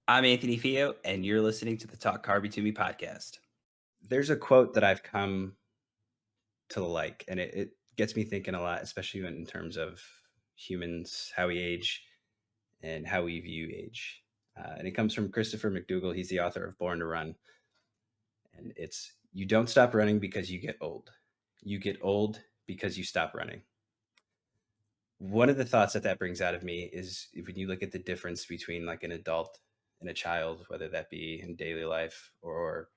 I'm Anthony Fio, and you're listening to the Talk Carby to Me podcast. There's a quote that I've come to like, and it gets me thinking a lot, especially in terms of humans, how we age, and how we view age. And it comes from Christopher McDougall. He's the author of Born to Run. And it's, you don't stop running because you get old. You get old because you stop running. One of the thoughts that brings out of me is when you look at the difference between like an adult and a child, whether that be in daily life or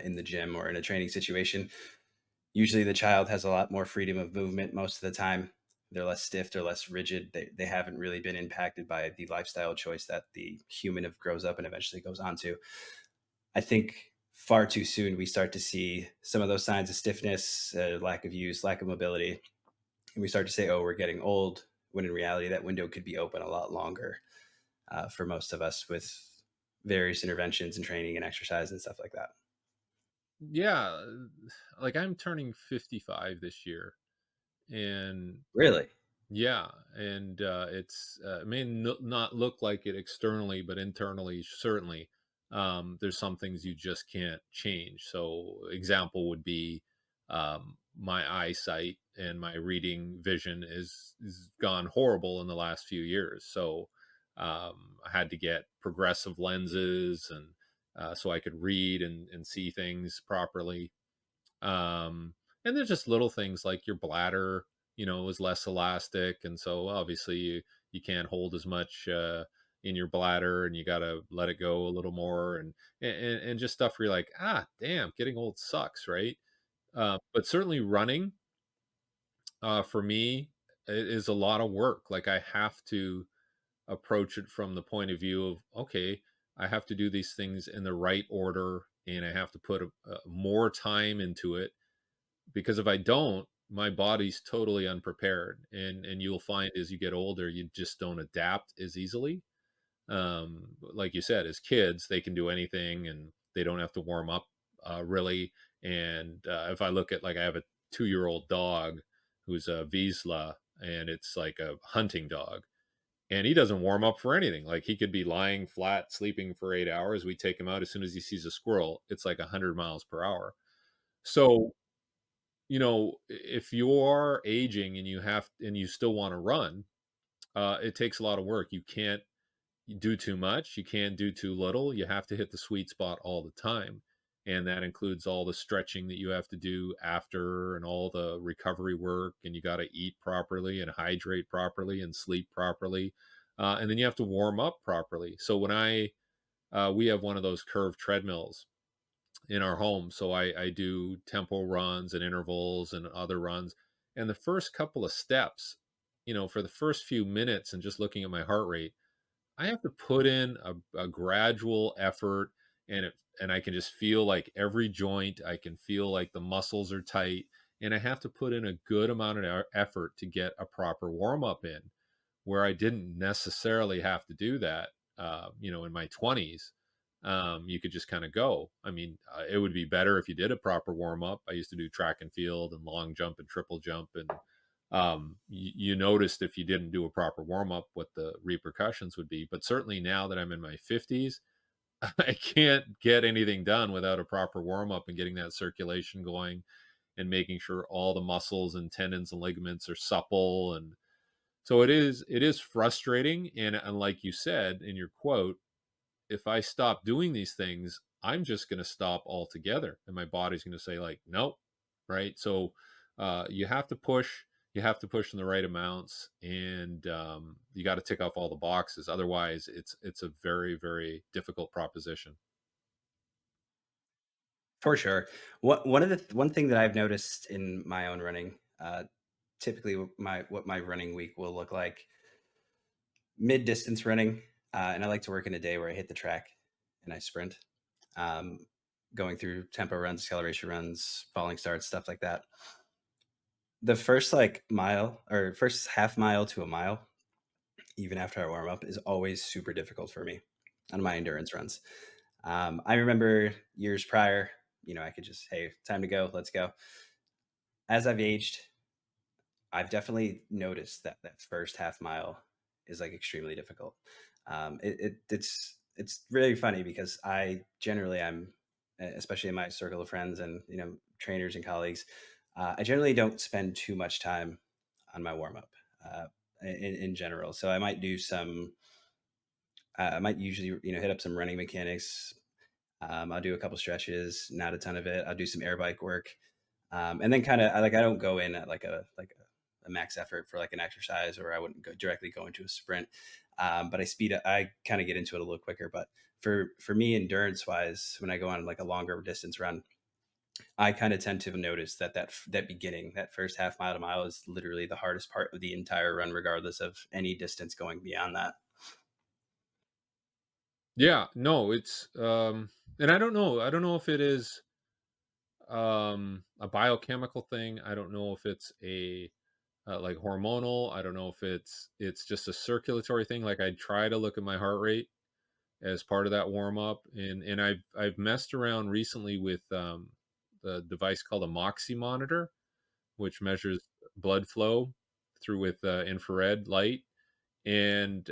in the gym or in a training situation. Usually the child has a lot more freedom of movement most of the time. They're less stiff, they're less rigid. They haven't really been impacted by the lifestyle choice that the human grows up and eventually goes on to. I think far too soon we start to see some of those signs of stiffness, lack of use, lack of mobility. And we start to say, oh, we're getting old, when in reality that window could be open a lot longer for most of us with various interventions and training and exercise and stuff like that. Yeah, like I'm turning 55 this year, and Really? yeah, and it may not look like it externally, but internally, certainly, there's some things you just can't change. So, example would be my eyesight and my reading vision is gone horrible in the last few years. So, I had to get progressive lenses and so I could read and see things properly. And there's just little things like your bladder, is less elastic, and so obviously you can't hold as much in your bladder, and you got to let it go a little more, and just stuff where you're like, damn, getting old sucks, right? But certainly running, for me, is a lot of work. Like I have to approach it from the point of view of, okay, I have to do these things in the right order, and I have to put more time into it, because if I don't, my body's totally unprepared, and you'll find as you get older, you just don't adapt as easily. Like you said, as kids, they can do anything, and they don't have to warm up really. And if I look at, like, I have a 2-year old dog who's a Vizsla, and it's like a hunting dog, and he doesn't warm up for anything. Like he could be lying flat, sleeping for 8 hours. We take him out as soon as he sees a squirrel. It's like 100 miles per hour. So if you're aging and you still want to run, it takes a lot of work. You can't do too much. You can't do too little. You have to hit the sweet spot all the time. And that includes all the stretching that you have to do after, and all the recovery work. And you got to eat properly and hydrate properly and sleep properly. And then you have to warm up properly. So we have one of those curved treadmills in our home. So I do tempo runs and intervals and other runs. And the first couple of steps, for the first few minutes and just looking at my heart rate, I have to put in a gradual effort, and I can just feel like every joint, I can feel like the muscles are tight, and I have to put in a good amount of effort to get a proper warm up in, where I didn't necessarily have to do that. In my 20s, you could just kind of go. I mean, it would be better if you did a proper warm up. I used to do track and field and long jump and triple jump, and you noticed if you didn't do a proper warm up what the repercussions would be. But certainly now that I'm in my 50s, I can't get anything done without a proper warm up and getting that circulation going, and making sure all the muscles and tendons and ligaments are supple. And so it is frustrating. And like you said in your quote, if I stop doing these things, I'm just going to stop altogether, and my body's going to say, like, nope, right? So you have to push. You have to push in the right amounts, and you got to tick off all the boxes. Otherwise, it's a very, very difficult proposition. For sure. One thing that I've noticed in my own running, typically what my running week will look like, mid distance running, and I like to work in a day where I hit the track and I sprint, um, going through tempo runs, acceleration runs, falling starts, stuff like that. The first like mile or first half mile to a mile, even after I warm up, is always super difficult for me on my endurance runs. I remember years prior, I could just, hey, time to go, let's go. As I've aged, I've definitely noticed that that first half mile is like extremely difficult. It's really funny because I'm especially in my circle of friends and trainers and colleagues. I generally don't spend too much time on my warm up in general. So I might do some. I might usually hit up some running mechanics. I'll do a couple stretches, not a ton of it. I'll do some air bike work, and then kind of I don't go in at a max effort for like an exercise, or I wouldn't directly go into a sprint. But I speed up. I kind of get into it a little quicker. But for me, endurance wise, when I go on like a longer distance run, I kind of tend to notice that beginning, that first half mile to mile, is literally the hardest part of the entire run, regardless of any distance going beyond that. Yeah, no, it's and I don't know if it is a biochemical thing. I don't know if it's a like hormonal. I don't know if it's just a circulatory thing. Like I try to look at my heart rate as part of that warm up, and I've messed around recently with the device called a Moxie monitor, which measures blood flow through with infrared light, and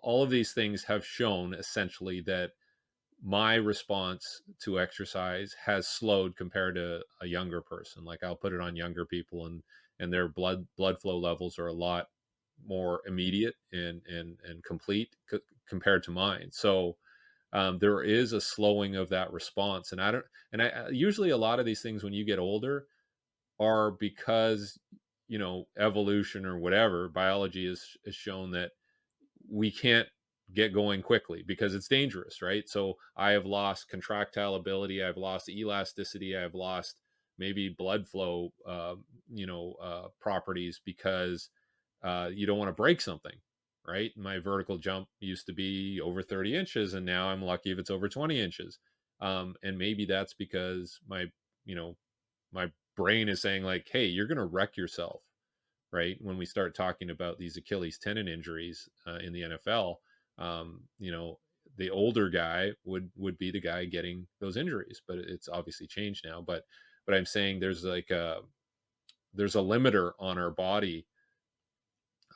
all of these things have shown essentially that my response to exercise has slowed compared to a younger person. Like I'll put it on younger people, and their blood flow levels are a lot more immediate and complete compared to mine. So there is a slowing of that response, and I don't. And usually a lot of these things when you get older are because evolution or whatever biology has shown that we can't get going quickly because it's dangerous, right? So I have lost contractile ability, I've lost elasticity, I've lost maybe blood flow, properties because you don't want to break something, right? My vertical jump used to be over 30 inches, and now I'm lucky if it's over 20 inches. And maybe that's because you know, my brain is saying like, "Hey, you're going to wreck yourself." Right when we start talking about these Achilles tendon injuries in the NFL, the older guy would be the guy getting those injuries, but it's obviously changed now. But I'm saying there's a limiter on our body.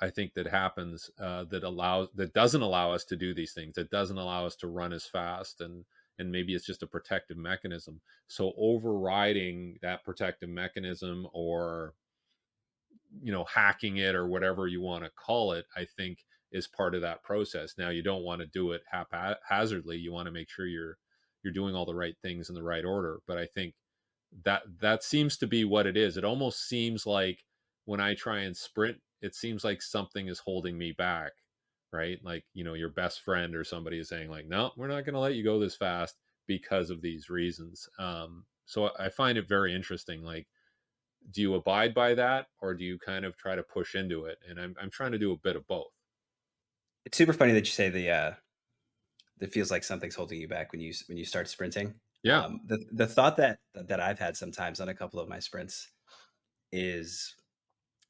I think that happens that doesn't allow us to do these things. That doesn't allow us to run as fast, and maybe it's just a protective mechanism. So overriding that protective mechanism, or hacking it or whatever you want to call it, I think is part of that process. Now you don't want to do it haphazardly. You want to make sure you're doing all the right things in the right order. But I think that seems to be what it is. It almost seems like when I try and sprint, it seems like something is holding me back, right? Like, your best friend or somebody is saying like, no, we're not going to let you go this fast because of these reasons. So I find it very interesting. Like, do you abide by that, or do you kind of try to push into it? And I'm trying to do a bit of both. It's super funny that you say that feels like something's holding you back when you start sprinting. Yeah. The thought that I've had sometimes on a couple of my sprints is,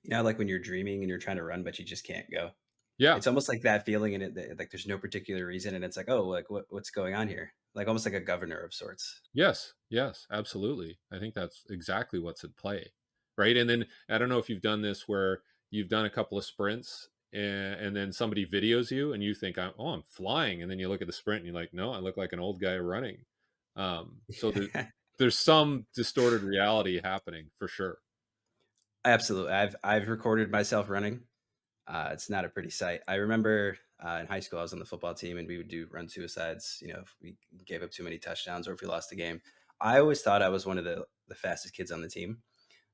like when you're dreaming and you're trying to run but you just can't go. Yeah. It's almost like that feeling in it that, like, there's no particular reason, and it's like, oh, like what's going on here? Like almost like a governor of sorts. Yes. Yes. Absolutely. I think that's exactly what's at play. Right. And then I don't know if you've done this where you've done a couple of sprints, and then somebody videos you and you think, I'm flying. And then you look at the sprint and you're like, no, I look like an old guy running. So there's some distorted reality happening for sure. Absolutely. I've recorded myself running. It's not a pretty sight. I remember in high school, I was on the football team, and we would do run suicides. If we gave up too many touchdowns or if we lost the game. I always thought I was one of the fastest kids on the team.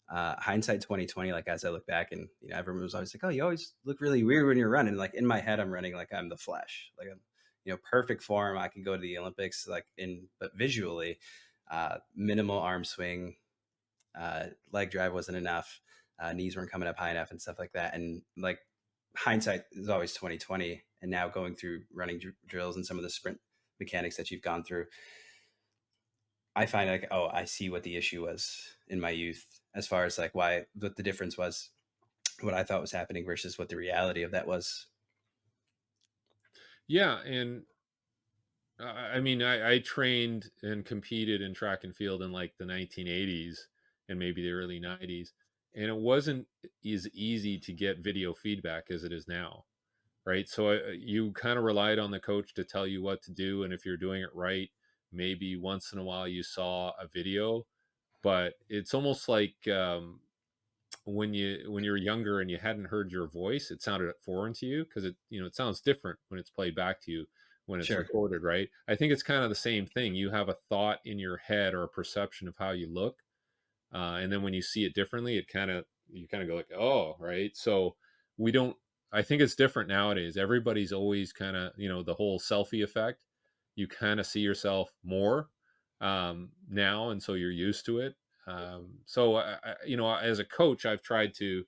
Hindsight 2020, like as I look back, and everyone was always like, "Oh, you always look really weird when you're running." Like in my head, I'm running like I'm the Flash, like I'm perfect form. I can go to the Olympics, but visually, minimal arm swing, leg drive wasn't enough, knees weren't coming up high enough, and stuff like that. And like hindsight is always 2020. And now going through running drills and some of the sprint mechanics that you've gone through, I find like, oh, I see what the issue was in my youth, as far as like what the difference was, what I thought was happening versus what the reality of that was. Yeah. And I mean, I trained and competed in track and field in like the 1980s and maybe the early 90s. And it wasn't as easy to get video feedback as it is now. right? So you kind of relied on the coach to tell you what to do, and if you're doing it right, maybe once in a while you saw a video, but it's almost like when you were younger and you hadn't heard your voice, it sounded foreign to you because it sounds different when it's played back to you when it's Sure. recorded, right? I think it's kind of the same thing. You have a thought in your head or a perception of how you look, and then when you see it differently, you kind of go like, oh, right. So we don't. I think it's different nowadays. Everybody's always kind of the whole selfie effect. You kind of see yourself more now, and so you're used to it. So as a coach, I've tried to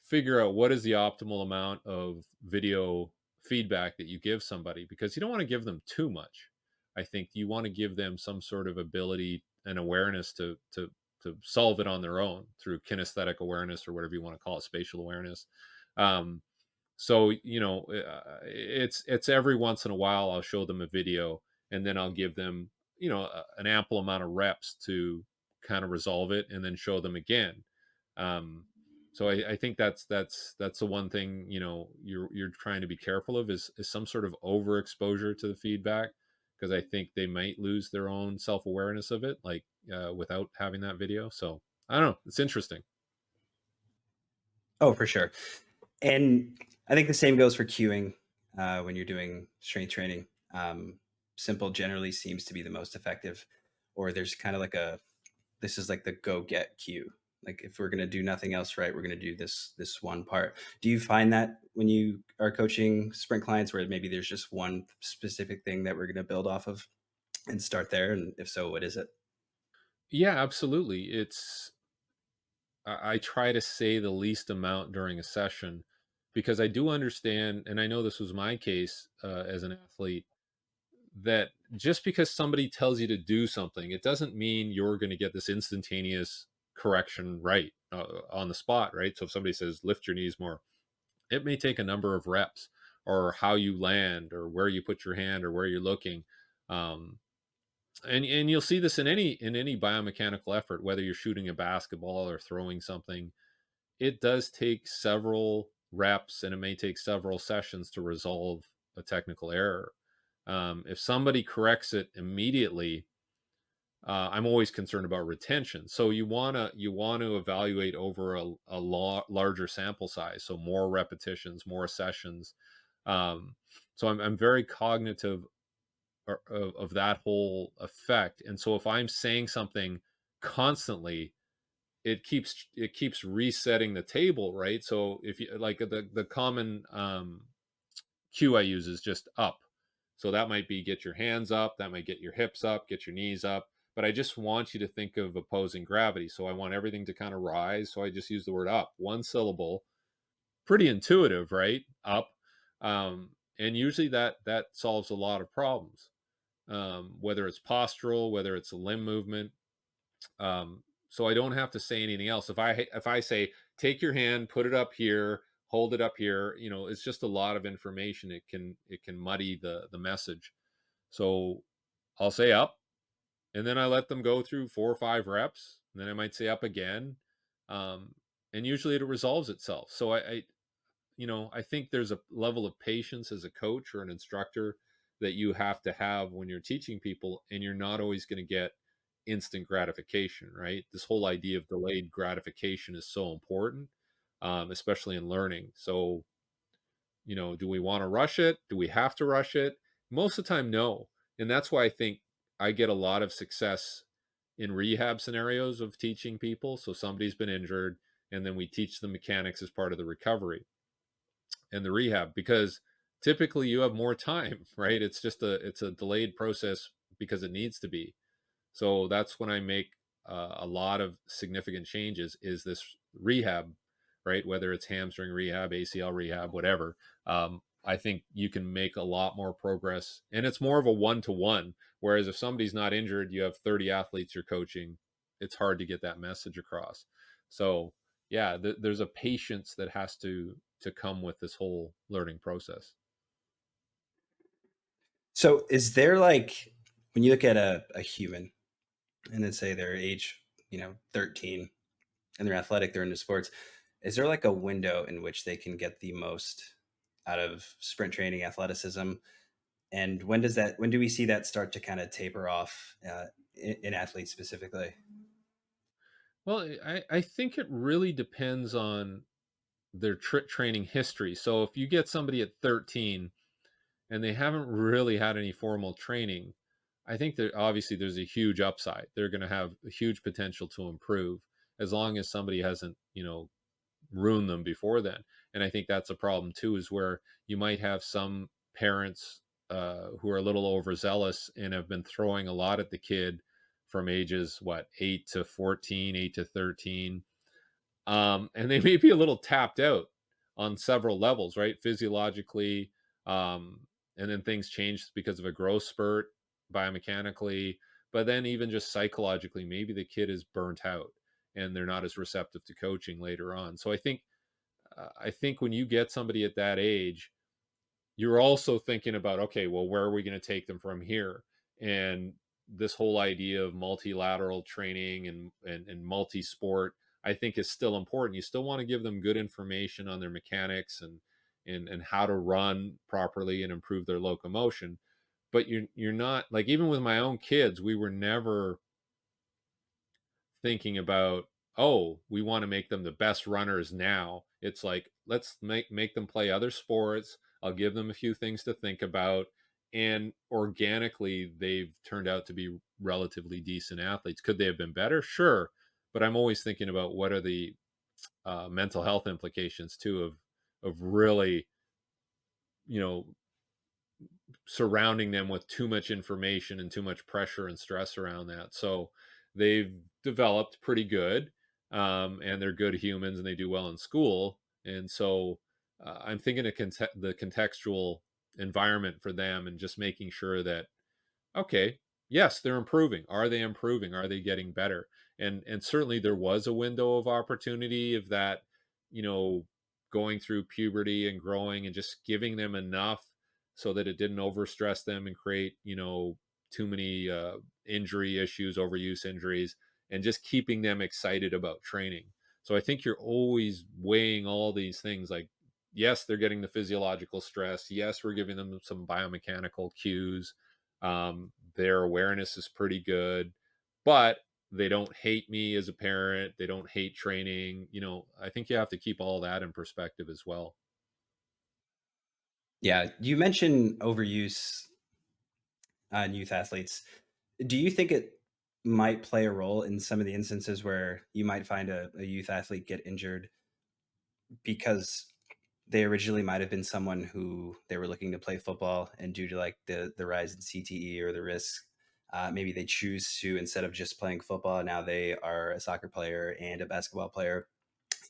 figure out what is the optimal amount of video feedback that you give somebody, because you don't want to give them too much. I think you want to give them some sort of ability and awareness to solve it on their own through kinesthetic awareness or whatever you want to call it, spatial awareness. Um, so it's every once in a while I'll show them a video, and then I'll give them an ample amount of reps to kind of resolve it, and then show them again. Um, so I think that's the one thing you're trying to be careful of is some sort of overexposure to the feedback, because I think they might lose their own self awareness of it, like without having that video. So I don't know. It's interesting. Oh, for sure. And I think the same goes for cueing when you're doing strength training. Simple generally seems to be the most effective, or there's kind of like this is like the go get cue. Like if we're going to do nothing else right, we're going to do this one part. Do you find that when you are coaching sprint clients where maybe there's just one specific thing that we're going to build off of and start there? And if so, what is it? Yeah, absolutely. I try to say the least amount during a session, because I do understand, and I know this was my case as an athlete, that just because somebody tells you to do something, it doesn't mean you're going to get this instantaneous correction right on the spot, right? So if somebody says lift your knees more, it may take a number of reps, or how you land, or where you put your hand, or where you're looking. Um, and you'll see this in any biomechanical effort, whether you're shooting a basketball or throwing something. It does take several reps, and it may take several sessions to resolve a technical error. If somebody corrects it immediately, I'm always concerned about retention. So you want to evaluate over a larger sample size, so more repetitions, more sessions. Um, so I'm very cognitive of that whole effect. And so if I'm saying something constantly, it keeps resetting the table, right? So if you like, the common cue I use is just up. So that might be get your hands up, that might get your hips up, get your knees up. But I just want you to think of opposing gravity. So I want everything to kind of rise. So I just use the word up, one syllable. Pretty intuitive, right? Up. And usually that solves a lot of problems. Whether it's postural, whether it's a limb movement. So I don't have to say anything else. If I say take your hand, put it up here, hold it up here, it's just a lot of information. It can muddy the message. So I'll say up, and then I let them go through 4 or 5 reps, and then I might say up again, um, and usually it resolves itself. So I think there's a level of patience as a coach or an instructor that you have to have when you're teaching people, and you're not always going to get instant gratification, right? This whole idea of delayed gratification is so important, especially in learning. So, do we want to rush it? Do we have to rush it? Most of the time, no. And that's why I think I get a lot of success in rehab scenarios of teaching people. So somebody's been injured, and then we teach the mechanics as part of the recovery and the rehab, because typically you have more time, right? It's a delayed process because it needs to be. So that's when I make a lot of significant changes, is this rehab, right? Whether it's hamstring rehab, ACL rehab, whatever. I think you can make a lot more progress, and it's more of a one-to-one. Whereas if somebody's not injured, you have 30 athletes you're coaching, it's hard to get that message across. So yeah, there's a patience that has to come with this whole learning process. So is there like when you look at a human and then say their age, 13, and they're athletic, they're into sports, is there like a window in which they can get the most out of sprint training, athleticism. And when do we see that start to kind of taper off in athletes specifically? Well, I think it really depends on their training history. So if you get somebody at 13 and they haven't really had any formal training, I think that obviously there's a huge upside. They're going to have a huge potential to improve as long as somebody hasn't, ruined them before then. And I think that's a problem too, is where you might have some parents who are a little overzealous and have been throwing a lot at the kid from ages, what, 8 to 14, 8 to 13, and they may be a little tapped out on several levels, right? Physiologically, and then things change because of a growth spurt biomechanically, but then even just psychologically, maybe the kid is burnt out and they're not as receptive to coaching later on. So I think when you get somebody at that age, you're also thinking about, okay, well, where are we going to take them from here? And this whole idea of multilateral training and multi-sport, I think, is still important. You still want to give them good information on their mechanics and how to run properly and improve their locomotion. But you're not, like, even with my own kids, we were never thinking about, oh, we want to make them the best runners now. It's like, let's make them play other sports. I'll give them a few things to think about, and organically they've turned out to be relatively decent athletes. Could they have been better? Sure, but I'm always thinking about what are the mental health implications too of really, you know surrounding them with too much information and too much pressure and stress around that. So they've developed pretty good, and they're good humans and they do well in school. And so I'm thinking of the contextual environment for them and just making sure that, okay, yes, they're improving. Are they improving? Are they getting better? And certainly there was a window of opportunity of that, you know, going through puberty and growing and just giving them enough so that it didn't overstress them and create, too many injury issues, overuse injuries, and just keeping them excited about training. So I think you're always weighing all these things, like, yes, they're getting the physiological stress. Yes, we're giving them some biomechanical cues. Their awareness is pretty good, but they don't hate me as a parent. They don't hate training. I think you have to keep all that in perspective as well. Yeah, you mentioned overuse on youth athletes. Do you think it might play a role in some of the instances where you might find a youth athlete get injured because they originally might have been someone who they were looking to play football, and due to like the rise in CTE or the risk, maybe they choose to, instead of just playing football, now they are a soccer player and a basketball player,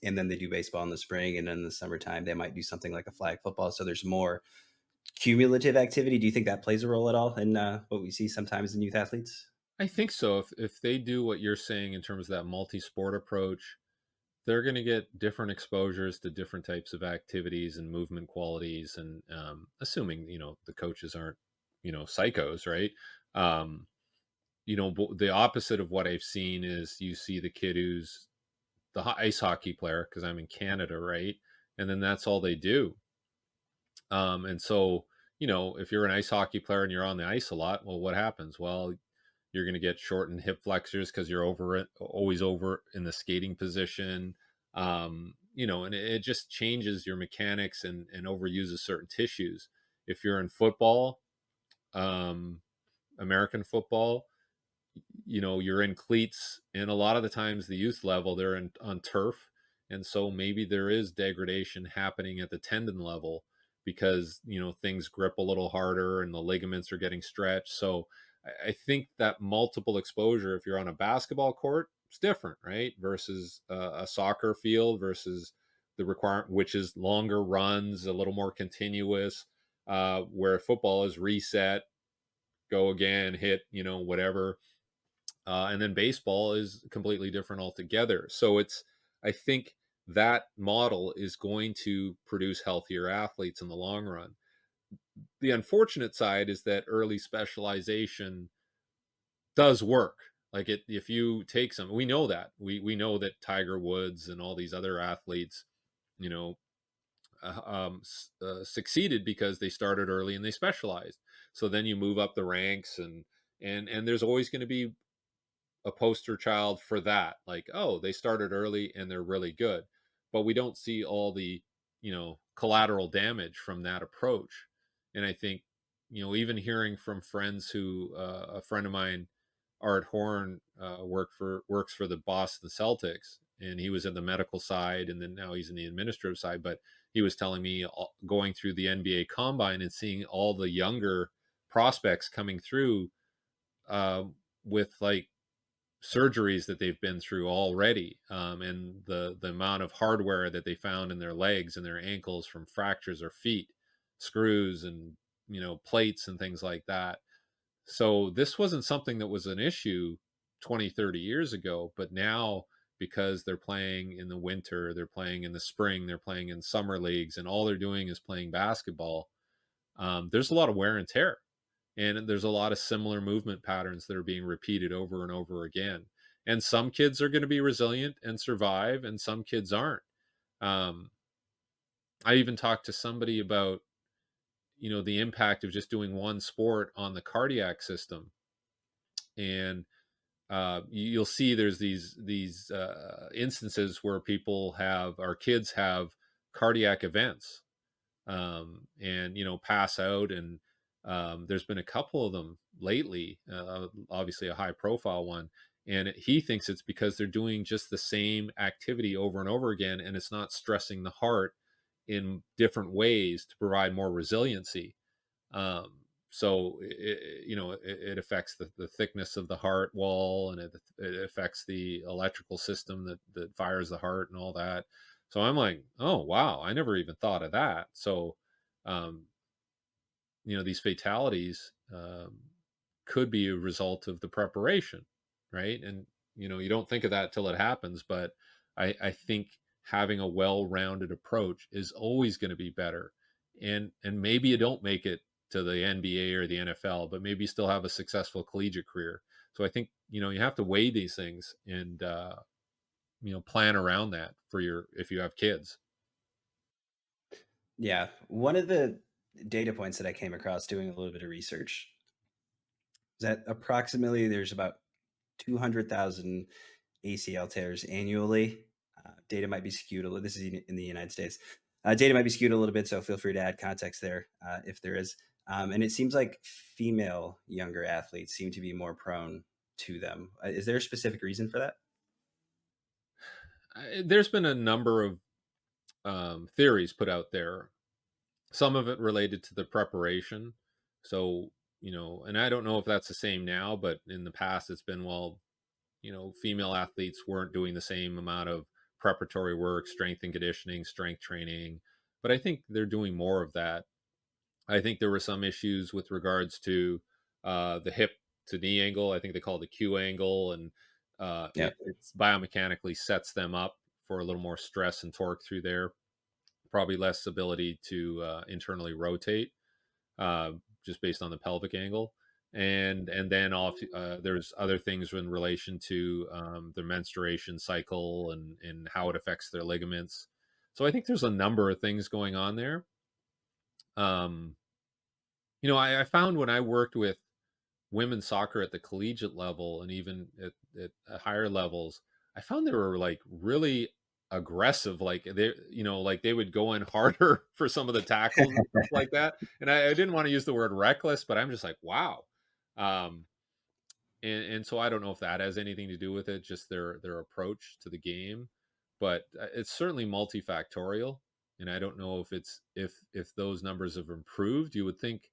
and then they do baseball in the spring, and then in the summertime they might do something like a flag football. So there's more cumulative activity. Do you think that plays a role at all in what we see sometimes in youth athletes? I think so. If they do what you're saying in terms of that multi-sport approach, they're going to get different exposures to different types of activities and movement qualities. And assuming the coaches aren't psychos, right? Um, the opposite of what I've seen is you see the kid who's the ice hockey player, because I'm in Canada, right? And then that's all they do. And so, if you're an ice hockey player and you're on the ice a lot, well, what happens? Well, you're going to get shortened hip flexors because you're over it, always over in the skating position. And it just changes your mechanics and overuses certain tissues. If you're in football, um, American football, you're in cleats, and a lot of the times the youth level they're on turf, and so maybe there is degradation happening at the tendon level because things grip a little harder and the ligaments are getting stretched. So I think that multiple exposure, if you're on a basketball court, it's different, right, versus a soccer field, versus the requirement, which is longer runs, a little more continuous, where football is reset, go again, hit, whatever. And then baseball is completely different altogether. So I think that model is going to produce healthier athletes in the long run. The unfortunate side is that early specialization does work. Like, if you take some, we know that we know that Tiger Woods and all these other athletes, you know, succeeded because they started early and they specialized. So then you move up the ranks, and there's always going to be a poster child for that. Like, oh, they started early and they're really good, but we don't see all the collateral damage from that approach. And I think even hearing from friends who a friend of mine, Art Horn, works for the Boston Celtics, and he was in the medical side, and then now he's in the administrative side. But he was telling me, going through the NBA Combine and seeing all the younger prospects coming through, uh, with like surgeries that they've been through already, and the amount of hardware that they found in their legs and their ankles from fractures or feet, screws and plates and things like that. So this wasn't something that was an issue 20, 30 years ago, but now, because they're playing in the winter, they're playing in the spring, they're playing in summer leagues, and all they're doing is playing basketball, there's a lot of wear and tear. And there's a lot of similar movement patterns that are being repeated over and over again. And some kids are going to be resilient and survive, and some kids aren't. Um, I even talked to somebody about, the impact of just doing one sport on the cardiac system. And you'll see there's these instances where people have, our kids have cardiac events, and pass out. And there's been a couple of them lately, obviously a high profile one, and he thinks it's because they're doing just the same activity over and over again, and it's not stressing the heart in different ways to provide more resiliency. So it affects the thickness of the heart wall, and it affects the electrical system that fires the heart and all that. So I'm like, oh wow, I never even thought of that. So um, these fatalities, could be a result of the preparation, right? And you don't think of that till it happens, but I think having a well-rounded approach is always going to be better. And maybe you don't make it to the NBA or the NFL, but maybe you still have a successful collegiate career. So I think you have to weigh these things, and plan around that for your if you have kids. Yeah. One of the data points that I came across doing a little bit of research is that approximately there's about 200,000 ACL tears annually. Data might be skewed a little. This is in the United States. Data might be skewed a little bit, so feel free to add context there if there is. And it seems like female younger athletes seem to be more prone to them. Is there a specific reason for that? There's been a number of theories put out there, some of it related to the preparation. So and I don't know if that's the same now, but in the past it's been, well, female athletes weren't doing the same amount of preparatory work, strength and conditioning, strength training, but I think they're doing more of that. I think there were some issues with regards to the hip to knee angle. I think they call it the Q angle, and Yeah. it's biomechanically sets them up for a little more stress and torque through there. Probably less ability to internally rotate, uh, just based on the pelvic angle. And then off, there's other things in relation to their menstruation cycle, and how it affects their ligaments. So I think there's a number of things going on there. Um, I found when I worked with women's soccer at the collegiate level, and even at higher levels, I found they were like really aggressive. Like they would go in harder for some of the tackles and stuff like that. And I didn't want to use the word reckless, but I'm just like, wow. Um, and so I don't know if that has anything to do with it, just their approach to the game, but it's certainly multifactorial. And I don't know if those numbers have improved. You would think,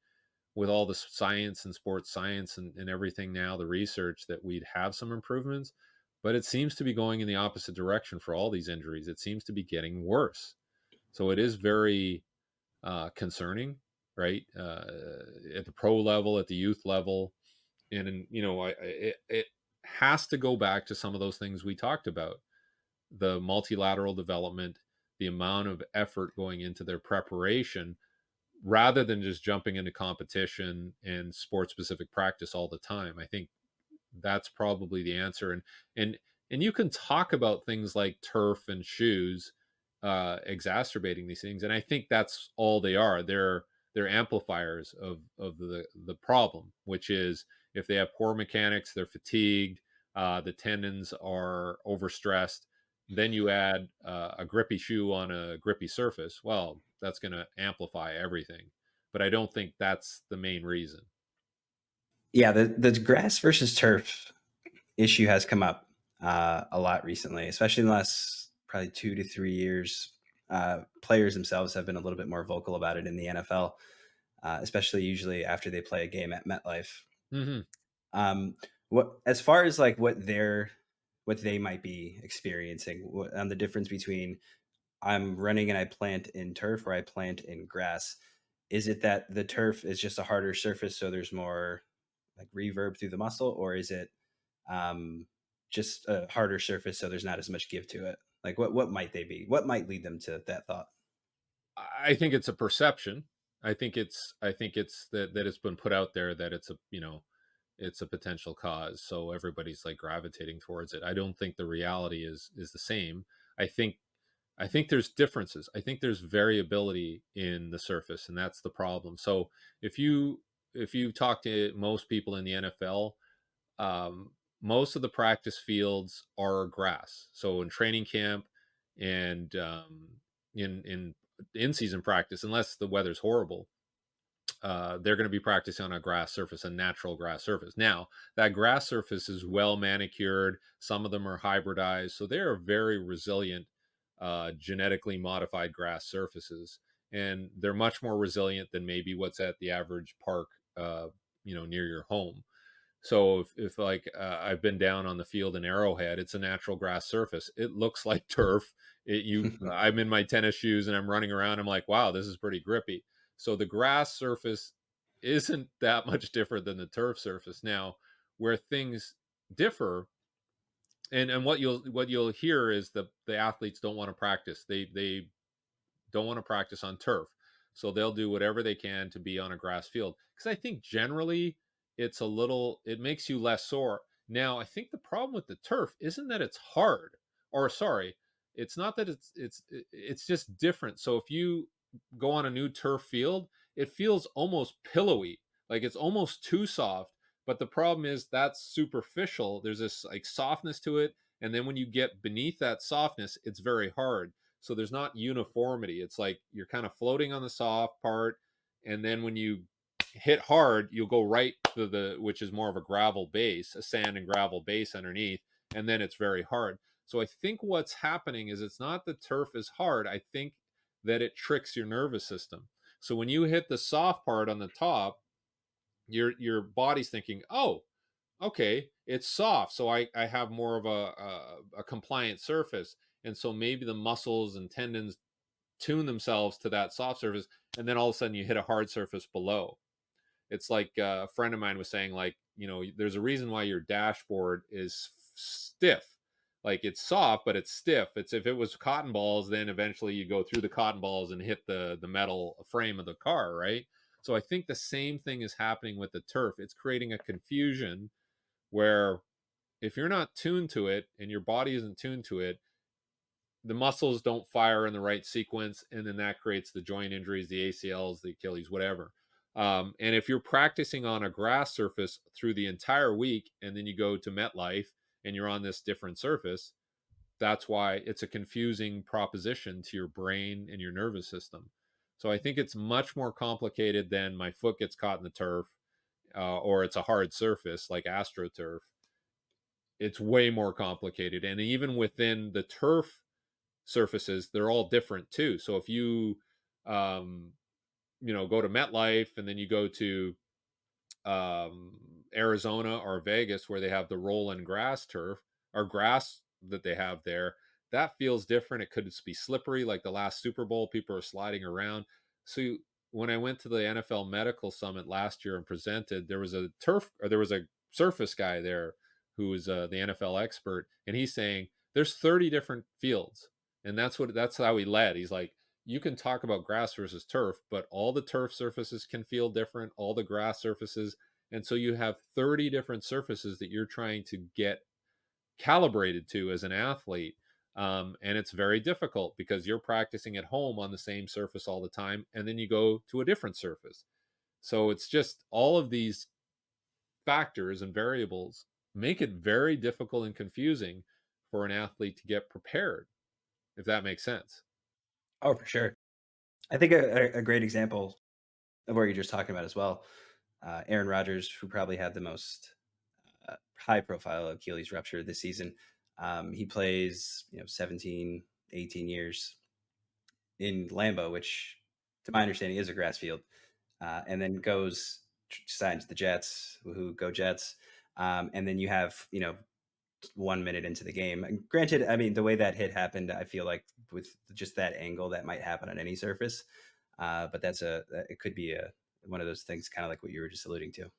with all the science and sports science and everything now, the research, that we'd have some improvements, but it seems to be going in the opposite direction for all these injuries. It seems to be getting worse. So it is very concerning, right? At the pro level, at the youth level. And it has to go back to some of those things we talked about: the multilateral development, the amount of effort going into their preparation, rather than just jumping into competition and sport specific practice all the time. I think that's probably the answer. And and you can talk about things like turf and shoes, exacerbating these things. And I think that's all they are. They're amplifiers of the problem, which is if they have poor mechanics, they're fatigued, the tendons are overstressed. Then you add a grippy shoe on a grippy surface. Well, that's going to amplify everything. But I don't think that's the main reason. Yeah, the grass versus turf issue has come up a lot recently, especially in the last probably 2 to 3 years. Players themselves have been a little bit more vocal about it in the NFL, especially usually after they play a game at MetLife. Hmm. What as far as like what they might be experiencing on the difference between I'm running and I plant in turf or I plant in grass, is it that the turf is just a harder surface, so there's more like reverb through the muscle, or is it um, just a harder surface, so there's not as much give to it? Like what might they be? What might lead them to that thought? I think it's a perception. I think it's that it's been put out there that it's a it's a potential cause. So everybody's like gravitating towards it. I don't think the reality is the same. I think I think there's differences. I think there's variability in the surface, and that's the problem. So if you if you talk to most people in the NFL, most of the practice fields are grass. So in training camp and in season practice, unless the weather's horrible, they're going to be practicing on a grass surface, a natural grass surface. Now, that grass surface is well manicured. Some of them are hybridized, so they are very resilient, genetically modified grass surfaces, and they're much more resilient than maybe what's at the average park, near your home. So if like I've been down on the field in Arrowhead, it's a natural grass surface. It looks like turf. I'm in my tennis shoes and I'm running around. I'm like, wow, this is pretty grippy. So the grass surface isn't that much different than the turf surface. Now, where things differ, and what you'll hear is the athletes don't want to practice. They don't want to practice on turf. So they'll do whatever they can to be on a grass field. Because I think generally it makes you less sore. Now, I think the problem with the turf isn't that it's hard, or sorry, it's not that it's just different. So if you go on a new turf field, it feels almost pillowy, like it's almost too soft. But the problem is that's superficial. There's this like softness to it. And then when you get beneath that softness, it's very hard. So there's not uniformity. It's like you're kind of floating on the soft part, and then when you hit hard, you'll go right to the which is more of a gravel base, a sand and gravel base underneath, and then it's very hard. So I think what's happening is it's not the turf is hard. I think that it tricks your nervous system. So when you hit the soft part on the top, your body's thinking, "Oh, okay, it's soft, so I have more of a compliant surface, and so maybe the muscles and tendons tune themselves to that soft surface, and then all of a sudden you hit a hard surface below. It's like a friend of mine was saying, like, there's a reason why your dashboard is stiff. Like it's soft, but it's stiff. It's if it was cotton balls, then eventually you go through the cotton balls and hit the metal frame of the car, right? So I think the same thing is happening with the turf. It's creating a confusion where if you're not tuned to it and your body isn't tuned to it, the muscles don't fire in the right sequence, and then that creates the joint injuries, the ACLs, the Achilles, whatever. And if you're practicing on a grass surface through the entire week, and then you go to MetLife and you're on this different surface, that's why it's a confusing proposition to your brain and your nervous system. So I think it's much more complicated than my foot gets caught in the turf, or it's a hard surface like AstroTurf. It's way more complicated, and even within the turf surfaces, they're all different too. So if you um go to MetLife and then you go to Arizona or Vegas where they have the rolling grass turf or grass that they have there, that feels different. It could just be slippery like the last Super Bowl, people are sliding around. So when I went to the NFL Medical Summit last year and presented, there was a surface guy there who was the NFL expert, and he's saying there's 30 different fields, and that's how he led. He's like, you can talk about grass versus turf, but all the turf surfaces can feel different, all the grass surfaces. And so you have 30 different surfaces that you're trying to get calibrated to as an athlete. And it's very difficult because you're practicing at home on the same surface all the time, and then you go to a different surface. So it's just all of these factors and variables make it very difficult and confusing for an athlete to get prepared, if that makes sense. Oh, for sure. I think a great example of what you're just talking about as well. Aaron Rodgers, who probably had the most high profile Achilles rupture this season. He plays, 17, 18 years in Lambeau, which to my understanding is a grass field, and then signs the Jets, who go Jets. And then you have, 1 minute into the game. And granted, I mean, the way that hit happened, I feel like with just that angle, that might happen on any surface. But it could be one of those things, kind of like what you were just alluding to.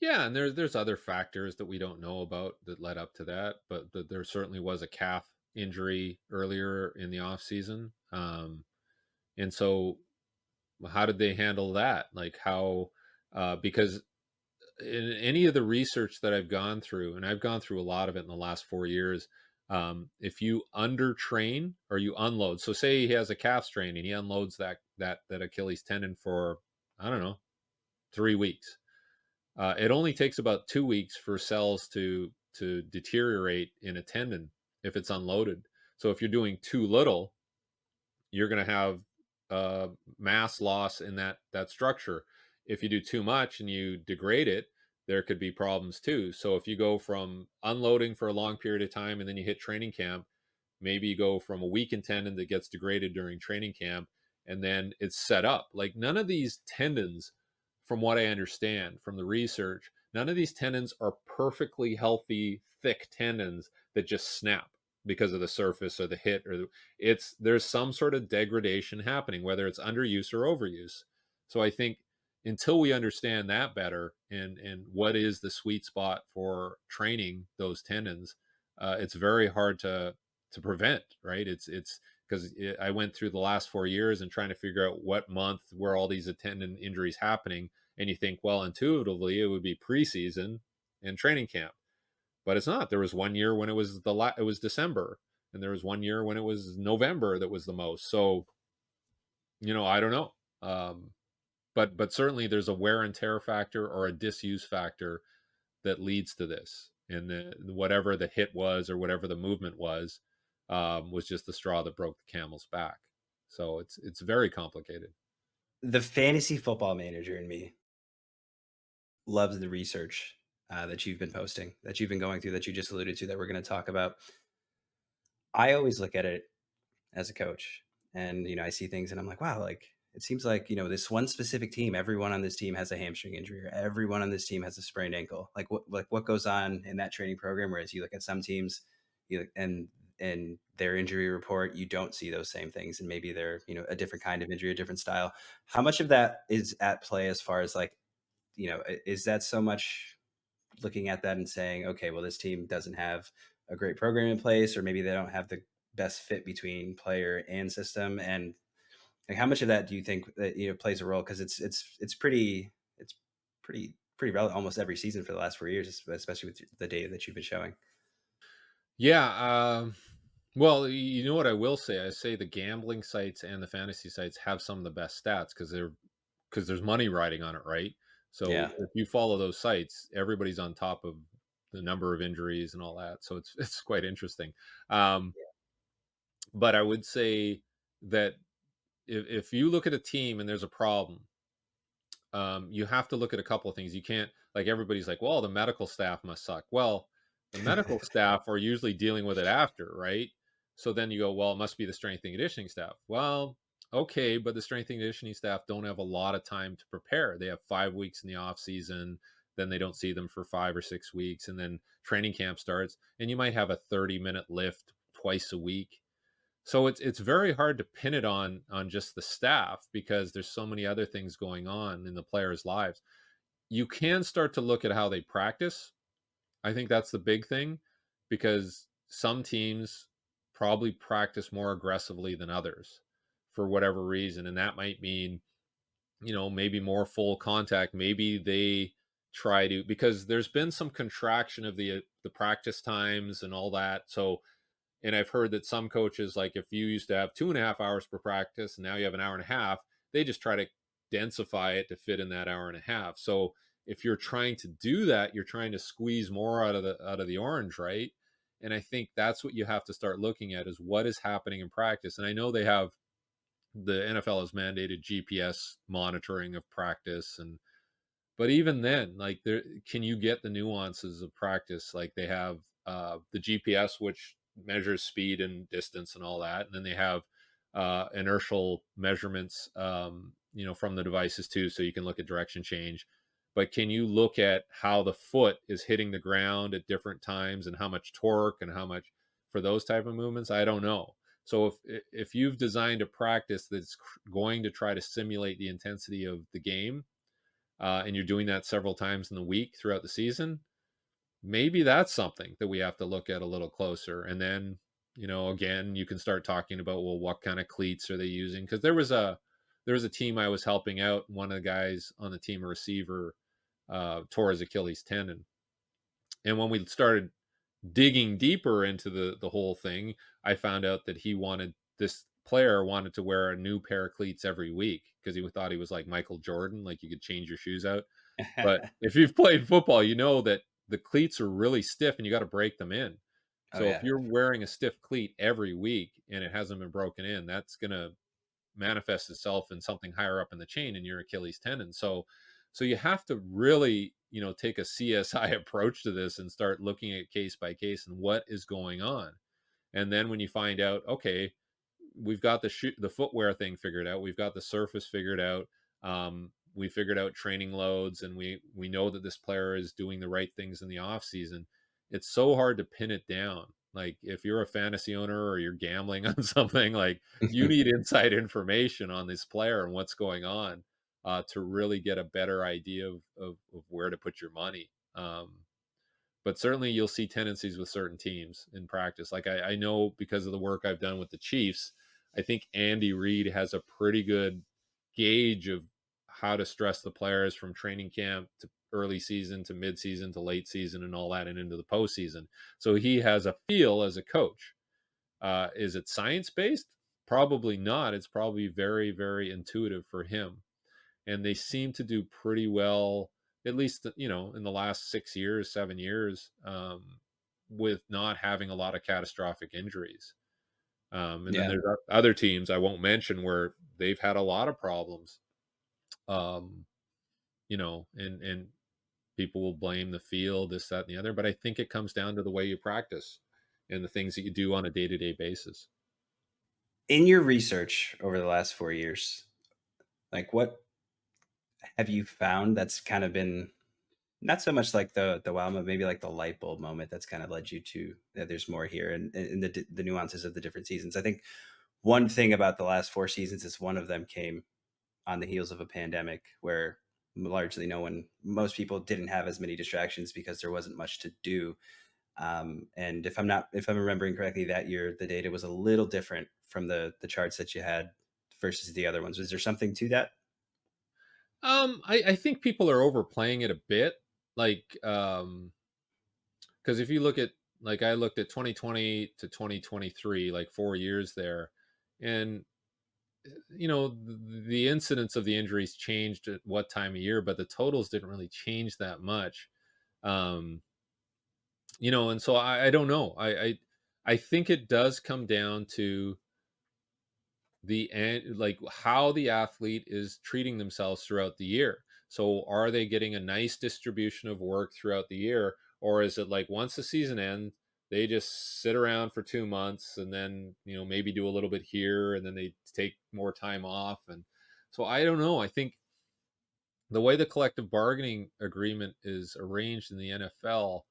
Yeah, and there's other factors that we don't know about that led up to that, but there certainly was a calf injury earlier in the off season. And so how did they handle that? Like how because in any of the research that I've gone through, and I've gone through a lot of it in the last 4 years, if you undertrain or you unload, so say he has a calf strain and he unloads that Achilles tendon for, I don't know, 3 weeks. It only takes about 2 weeks for cells to deteriorate in a tendon if it's unloaded. So if you're doing too little, you're going to have mass loss in that structure. If you do too much and you degrade it, there could be problems too. So if you go from unloading for a long period of time and then you hit training camp, maybe you go from a weakened tendon that gets degraded during training camp, and then it's set up. Like none of these tendons, from what I understand from the research, none of these tendons are perfectly healthy, thick tendons that just snap because of the surface or the hit it's there's some sort of degradation happening, whether it's underuse or overuse. So I think until we understand that better and what is the sweet spot for training those tendons, it's very hard to prevent, right? It's because I went through the last 4 years and trying to figure out what month were all these tendon injuries happening, and you think, well, intuitively it would be preseason and training camp, but it's not. There was 1 year when it was December, and there was 1 year when it was November that was the most. So I don't know. But certainly there's a wear and tear factor or a disuse factor that leads to this, and whatever the hit was or whatever the movement was just the straw that broke the camel's back. So it's very complicated. The fantasy football manager in me loves the research that you've been posting, that you've been going through, that you just alluded to, that we're going to talk about. I always look at it as a coach, and I see things, and I'm like, wow, like it seems like this one specific team, everyone on this team has a hamstring injury, or everyone on this team has a sprained ankle. Like what goes on in that training program? Whereas you look at some teams, and their injury report, you don't see those same things, and maybe they're a different kind of injury, a different style. How much of that is at play as far as like is that so much looking at that and saying, okay, well, this team doesn't have a great program in place, or maybe they don't have the best fit between player and system? And like, how much of that do you think that plays a role? Because it's pretty relevant almost every season for the last 4 years, especially with the data that you've been showing. Yeah. Well, you know what I will say? I say the gambling sites and the fantasy sites have some of the best stats because there's money riding on it, right? So Yeah. if you follow those sites, everybody's on top of the number of injuries and all that. So it's it's quite interesting. Um, but I would say that if you look at a team and there's a problem, you have to look at a couple of things. You can't, like, everybody's like, well, the medical staff must suck. Well, the medical staff are usually dealing with it after, right? So then you go, well, it must be the strength and conditioning staff. Well, okay, but the strength and conditioning staff don't have a lot of time to prepare. They have 5 weeks in the off season, then they don't see them for 5 or 6 weeks, and then training camp starts, and you might have a 30-minute lift twice a week. So it's very hard to pin it on just the staff because there's so many other things going on in the players' lives. You can start to look at how they practice. I think that's the big thing, because some teams probably practice more aggressively than others for whatever reason, and that might mean, maybe more full contact. Maybe they try to, because there's been some contraction of the practice times and all that. So And I've heard that some coaches, like if you used to have 2.5 hours per practice and now you have an hour and a half, they just try to densify it to fit in that hour and a half. So if you're trying to do that, you're trying to squeeze more out of the orange, right? And I think that's what you have to start looking at, is what is happening in practice. And I know the NFL has mandated GPS monitoring of practice, and but even then, like, there can you get the nuances of practice? Like, they have the GPS, which measures speed and distance and all that, and then they have inertial measurements, from the devices too, so you can look at direction change. But can you look at how the foot is hitting the ground at different times and how much torque and how much for those type of movements? I don't know. So if you've designed a practice that's going to try to simulate the intensity of the game, and you're doing that several times in the week throughout the season, maybe that's something that we have to look at a little closer. And then, again, you can start talking about, well, what kind of cleats are they using? Because there was a team I was helping out. One of the guys on the team, a receiver, tore his Achilles tendon, and when we started digging deeper into the whole thing, I found out that this player wanted to wear a new pair of cleats every week because he thought he was like Michael Jordan, like you could change your shoes out. But if you've played football, you know that the cleats are really stiff and you got to break them in. Oh So if yeah. you're wearing a stiff cleat every week and it hasn't been broken in, that's going to manifest itself in something higher up in the chain in your Achilles tendon. So you have to really, take a CSI approach to this and start looking at case by case and what is going on. And then when you find out, okay, we've got the footwear thing figured out, we've got the surface figured out, we figured out training loads, and we know that this player is doing the right things in the off season. It's so hard to pin it down. Like if you're a fantasy owner or you're gambling on something, like you need inside information on this player and what's going on, to really get a better idea of where to put your money. But certainly you'll see tendencies with certain teams in practice. Like I know because of the work I've done with the Chiefs, I think Andy Reid has a pretty good gauge of how to stress the players from training camp to early season to mid season to late season and all that and into the postseason. So he has a feel as a coach. Is it science based? Probably not. It's probably very, very intuitive for him, and they seem to do pretty well, at least in the last 6 years, 7 years, with not having a lot of catastrophic injuries. And then Yeah. there's other teams I won't mention where they've had a lot of problems. Um, and people will blame the field, this, that, and the other. But I think it comes down to the way you practice and the things that you do on a day to day basis. In your research over the last 4 years, like what have you found that's kind of been not so much like the wow, but maybe like the light bulb moment that's kind of led you to that there's more here and the nuances of the different seasons. I think one thing about the last 4 seasons is one of them came on the heels of a pandemic where largely most people didn't have as many distractions because there wasn't much to do. And if I'm remembering correctly, that year the data was a little different from the charts that you had versus the other ones. Was there something to that? I think people are overplaying it a bit. Like, because if you look at, like, I looked at 2020 to 2023, like 4 years there, and the incidence of the injuries changed at what time of year, but the totals didn't really change that much. Um, and so I don't know. I think it does come down to the end, like how the athlete is treating themselves throughout the year. So are they getting a nice distribution of work throughout the year, or is it like once the season ends, they just sit around for 2 months and then maybe do a little bit here and then they take more time off? And so I don't know. I think the way the collective bargaining agreement is arranged in the NFL,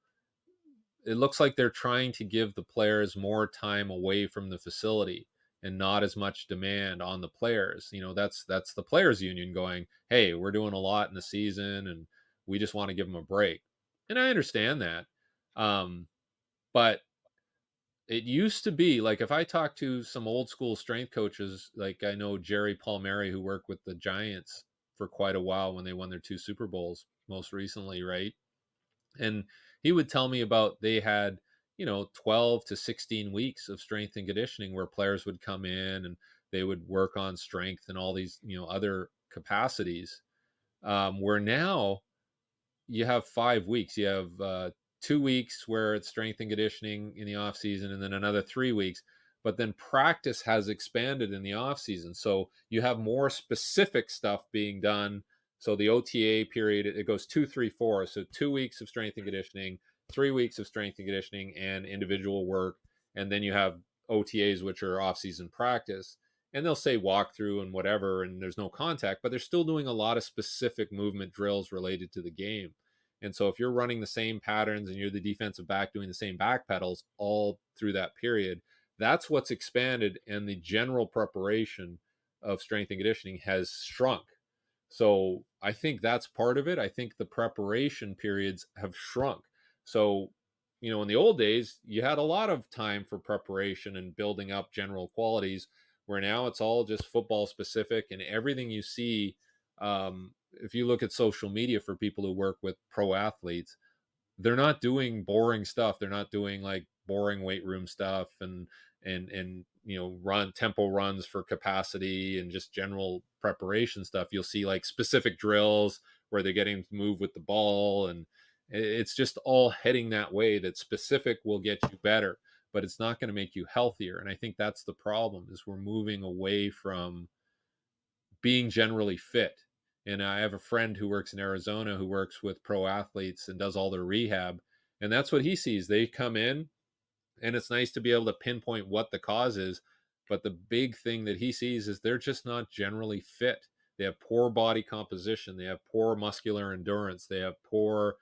it looks like they're trying to give the players more time away from the facility and not as much demand on the players. That's the players union going, "Hey, we're doing a lot in the season and we just want to give them a break." And I understand that. But it used to be like, if I talk to some old school strength coaches, like I know Jerry Palmieri, who worked with the Giants for quite a while when they won their two Super Bowls most recently, right? And he would tell me about they had 12 to 16 weeks of strength and conditioning where players would come in and they would work on strength and all these, other capacities. Where now you have 5 weeks. You have 2 weeks where it's strength and conditioning in the off season, and then another 3 weeks. But then practice has expanded in the off season, so you have more specific stuff being done. So the OTA period, it goes 2, 3, 4. So 2 weeks of strength and conditioning, 3 weeks of strength and conditioning and individual work, and then you have OTAs, which are off season practice. And they'll say walkthrough and whatever, and there's no contact, but they're still doing a lot of specific movement drills related to the game. And so if you're running the same patterns and you're the defensive back doing the same back pedals all through that period, that's what's expanded. And the general preparation of strength and conditioning has shrunk. So I think that's part of it. I think the preparation periods have shrunk. So, in the old days, you had a lot of time for preparation and building up general qualities, where now it's all just football specific, and everything you see. If you look at social media for people who work with pro athletes, they're not doing boring stuff. They're not doing like boring weight room stuff and run tempo runs for capacity and just general preparation stuff. You'll see like specific drills where they're getting to move with the ball, and it's just all heading that way. That specific will get you better, but it's not going to make you healthier. And I think that's the problem, is we're moving away from being generally fit. And I have a friend who works in Arizona who works with pro athletes and does all their rehab. And that's what he sees. They come in, and it's nice to be able to pinpoint what the cause is. But the big thing that he sees is they're just not generally fit. They have poor body composition. They have poor muscular endurance. They have poor,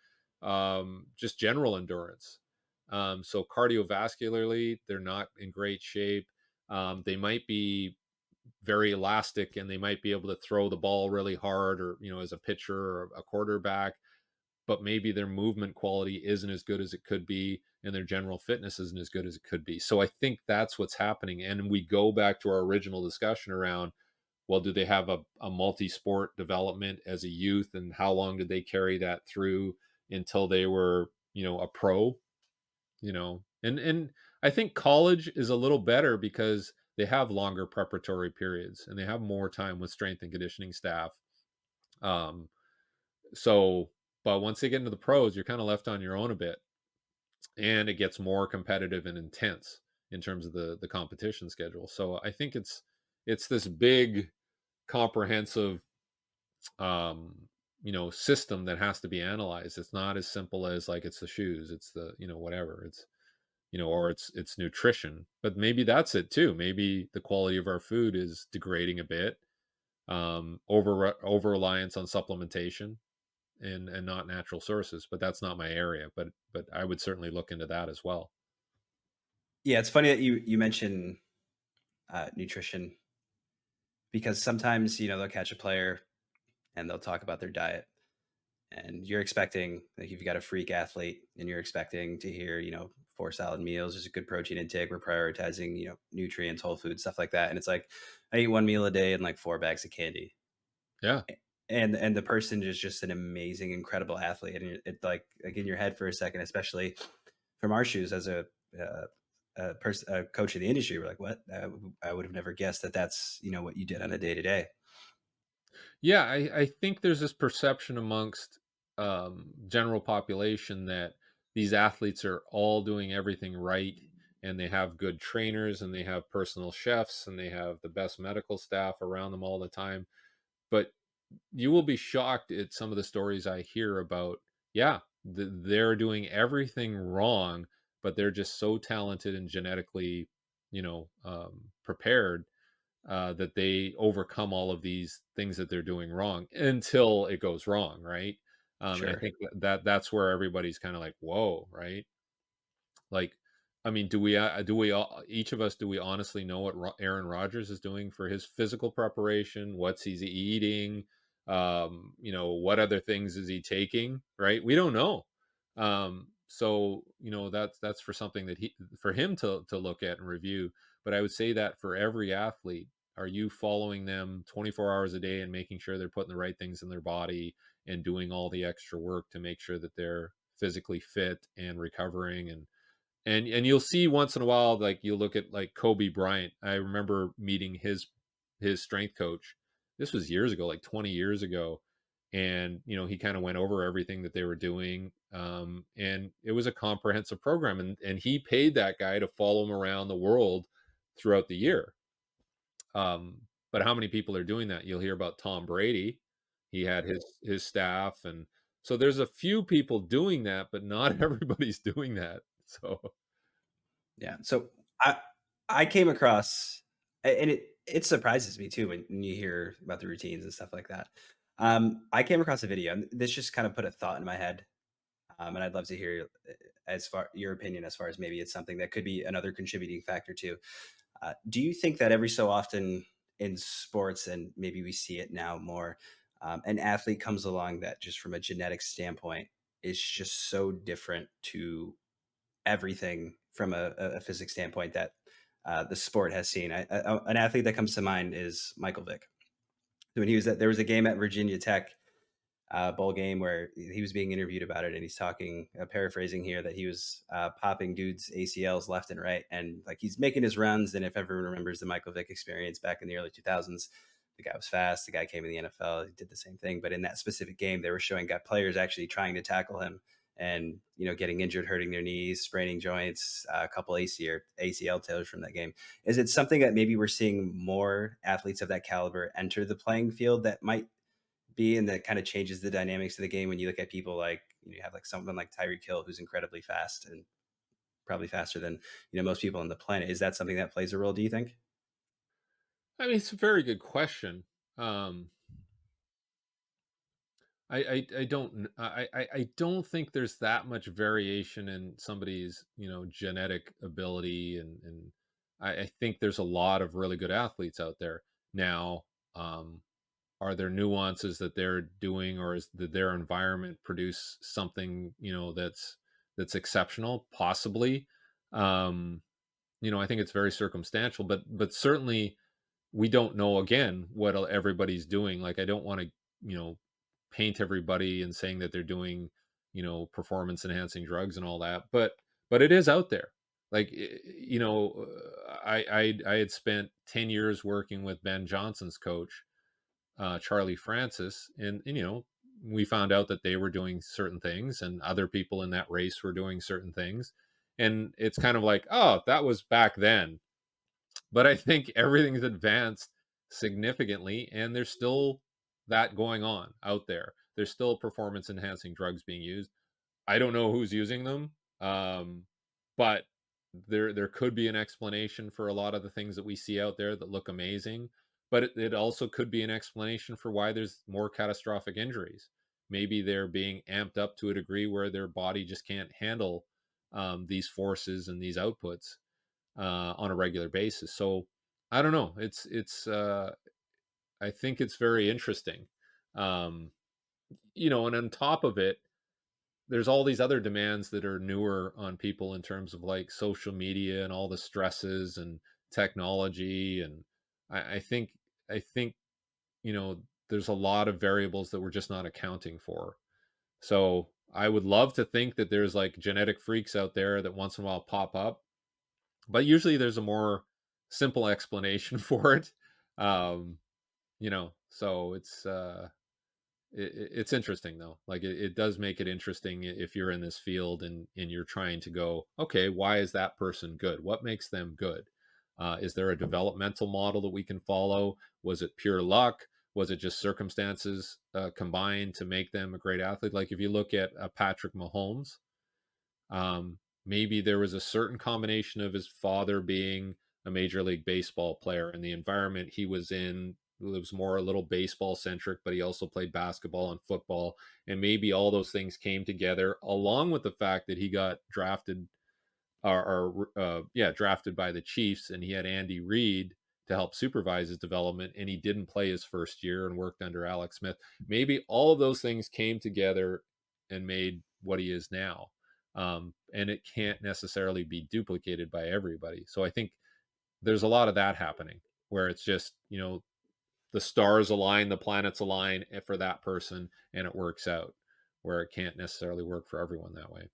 just general endurance. So cardiovascularly, they're not in great shape. They might be very elastic and they might be able to throw the ball really hard, or as a pitcher or a quarterback, but maybe their movement quality isn't as good as it could be and their general fitness isn't as good as it could be. So I think that's what's happening. And we go back to our original discussion around, well, do they have a multi-sport development as a youth, and how long did they carry that through until they were a pro? And I think college is a little better because they have longer preparatory periods and they have more time with strength and conditioning staff. um so but once they get into the pros, you're kind of left on your own a bit, and it gets more competitive and intense in terms of the competition schedule. So I think it's this big comprehensive system that has to be analyzed. It's not as simple as like it's the shoes, it's the whatever, it's or it's nutrition. But maybe that's it too. Maybe the quality of our food is degrading a bit. Over reliance on supplementation and not natural sources. But that's not my area. But I would certainly look into that as well. Yeah, it's funny that you mention nutrition, because sometimes they'll catch a player and they'll talk about their diet, and you're expecting, like, if you got a freak athlete and you're expecting to hear 4 solid meals, there's a good protein intake, we're prioritizing nutrients, whole food, stuff like that, and it's like, I eat 1 meal a day and like 4 bags of candy. Yeah. And the person is just an amazing, incredible athlete, and it like in your head for a second, especially from our shoes as a coach in the industry. We're like, what? I would have never guessed that that's what you did on a day to day. Yeah, I think there's this perception amongst general population that these athletes are all doing everything right, and they have good trainers and they have personal chefs and they have the best medical staff around them all the time. But you will be shocked at some of the stories I hear about. Yeah, they're doing everything wrong, but they're just so talented and genetically, prepared, that they overcome all of these things that they're doing wrong until it goes wrong, right? And I Sure. think that's where everybody's kind of like, whoa, right? Like, I mean, do we all, each of us, do we honestly know what Aaron Rodgers is doing for his physical preparation? What's he's eating? What other things is he taking? Right? We don't know. So that's for something that for him to look at and review. But I would say that for every athlete, are you following them 24 hours a day and making sure they're putting the right things in their body and doing all the extra work to make sure that they're physically fit and recovering? And And you'll see once in a while, like you look at like Kobe Bryant. I remember meeting his strength coach. This was years ago, like 20 years ago. And he kind of went over everything that they were doing. And it was a comprehensive program. And he paid that guy to follow him around the world throughout the year. But how many people are doing that? You'll hear about Tom Brady. He had his staff, and so there's a few people doing that, but not everybody's doing that. So Yeah. So I I came across, and it surprises me too when you hear about the routines and stuff like that. I came across a video, and this just kind of put a thought in my head, and I'd love to hear as far your opinion as far as maybe it's something that could be another contributing factor too. Do you think that every so often in sports, and maybe we see it now more, an athlete comes along that just from a genetic standpoint is just so different to everything from a physics standpoint that the sport has seen? An athlete that comes to mind is Michael Vick. When he was there was a game at Virginia Tech, bowl game, where he was being interviewed about it, and he's talking, paraphrasing here, that he was popping dudes ACLs left and right, and like he's making his runs. And if everyone remembers the Michael Vick experience back in the early 2000s, the guy was fast. The guy came in the NFL, he did the same thing. But in that specific game, they were showing got players actually trying to tackle him, and getting injured, hurting their knees, spraining joints, a couple ACL tears from that game. Is it something that maybe we're seeing more athletes of that caliber enter the playing field that might be, and that kind of changes the dynamics of the game when you look at people like, you have like someone like Tyreek Hill, who's incredibly fast and probably faster than most people on the planet? Is that something that plays a role, do you think? I mean, it's a very good question. Um, I don't I don't think there's that much variation in somebody's genetic ability, and I think there's a lot of really good athletes out there now. Are there nuances that they're doing, or is did their environment produce something that's exceptional? Possibly. Um, I think it's very circumstantial, but certainly we don't know again what everybody's doing. Like, I don't want to paint everybody and saying that they're doing performance enhancing drugs and all that, but it is out there. Like, I had spent 10 years working with Ben Johnson's coach, Charlie Francis, and we found out that they were doing certain things, and other people in that race were doing certain things, and it's kind of like, oh, that was back then. But I think everything's advanced significantly, and there's still that going on out there. There's still performance enhancing drugs being used. I don't know who's using them, but there could be an explanation for a lot of the things that we see out there that look amazing. But it also could be an explanation for why there's more catastrophic injuries. Maybe they're being amped up to a degree where their body just can't handle these forces and these outputs on a regular basis. So I don't know. It's I think it's very interesting. Um, and on top of it, there's all these other demands that are newer on people in terms of like social media and all the stresses and technology. And I think there's a lot of variables that we're just not accounting for. So I would love to think that there's like genetic freaks out there that once in a while pop up, but usually there's a more simple explanation for it. um so it's interesting though. Like, it does make it interesting if you're in this field and you're trying to go, okay, why is that person good? What makes them good? Is there a developmental model that we can follow? Was it pure luck? Was it just circumstances combined to make them a great athlete? Like, if you look at Patrick Mahomes, maybe there was a certain combination of his father being a major league baseball player, and the environment he was in was more a little baseball centric, but he also played basketball and football. And maybe all those things came together, along with the fact that he got drafted, drafted by the Chiefs, and he had Andy Reid to help supervise his development, and he didn't play his first year and worked under Alex Smith. Maybe all of those things came together and made what he is now. And it can't necessarily be duplicated by everybody. So I think there's a lot of that happening, where it's just, the stars align, the planets align for that person, and it works out, where it can't necessarily work for everyone that way.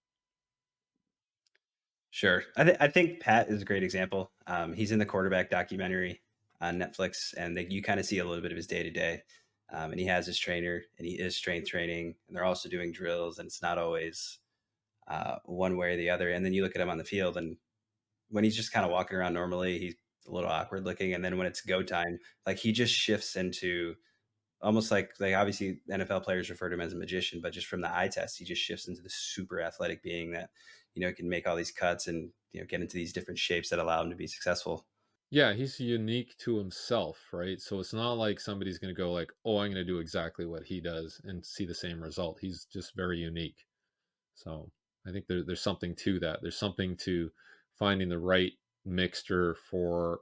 Sure. I think Pat is a great example. He's in the quarterback documentary on Netflix, and you kind of see a little bit of his day to day. And he has his trainer, and he is strength training, and they're also doing drills, and it's not always one way or the other. And then you look at him on the field, and when he's just kind of walking around normally, he's a little awkward looking. And then when it's go time, like he just shifts into almost like obviously NFL players refer to him as a magician, but just from the eye test, he just shifts into this super athletic being that, can make all these cuts and, get into these different shapes that allow him to be successful. Yeah, he's unique to himself, right? So it's not like somebody's going to go like, "Oh, I'm going to do exactly what he does and see the same result." He's just very unique. So I think there's something to that. There's something to finding the right mixture for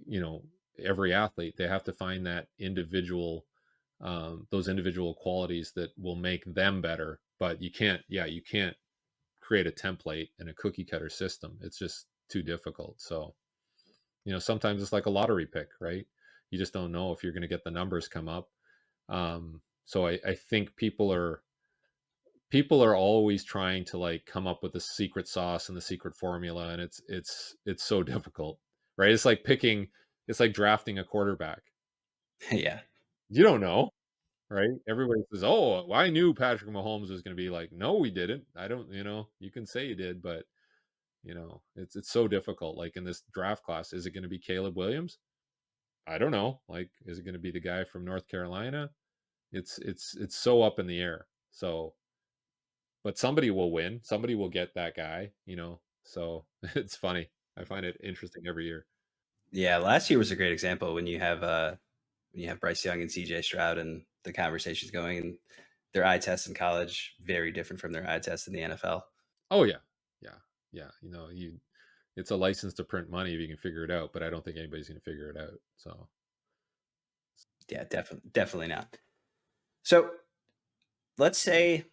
you know every athlete. They have to find that individual, those individual qualities that will make them better. But you can't create a template and a cookie cutter system. It's just too difficult. So sometimes it's like a lottery pick, right? You just don't know if you're going to get the numbers come up. So I think people are always trying to like come up with the secret sauce and the secret formula, and it's so difficult, right? It's like drafting a quarterback. Yeah. You don't know, right? Everybody says, "Oh, well, I knew Patrick Mahomes was going to be like." No, we didn't. I don't. You can say you did, but it's so difficult. Like in this draft class, is it going to be Caleb Williams? I don't know. Like, is it going to be the guy from North Carolina? It's so up in the air. So, but somebody will win. Somebody will get that guy. So it's funny. I find it interesting every year. Yeah. Last year was a great example when you have Bryce Young and CJ Stroud and the conversations going and their eye tests in college, very different from their eye tests in the NFL. Oh yeah, yeah, yeah. It's a license to print money if you can figure it out. But I don't think anybody's going to figure it out. So Yeah, definitely not. So let's say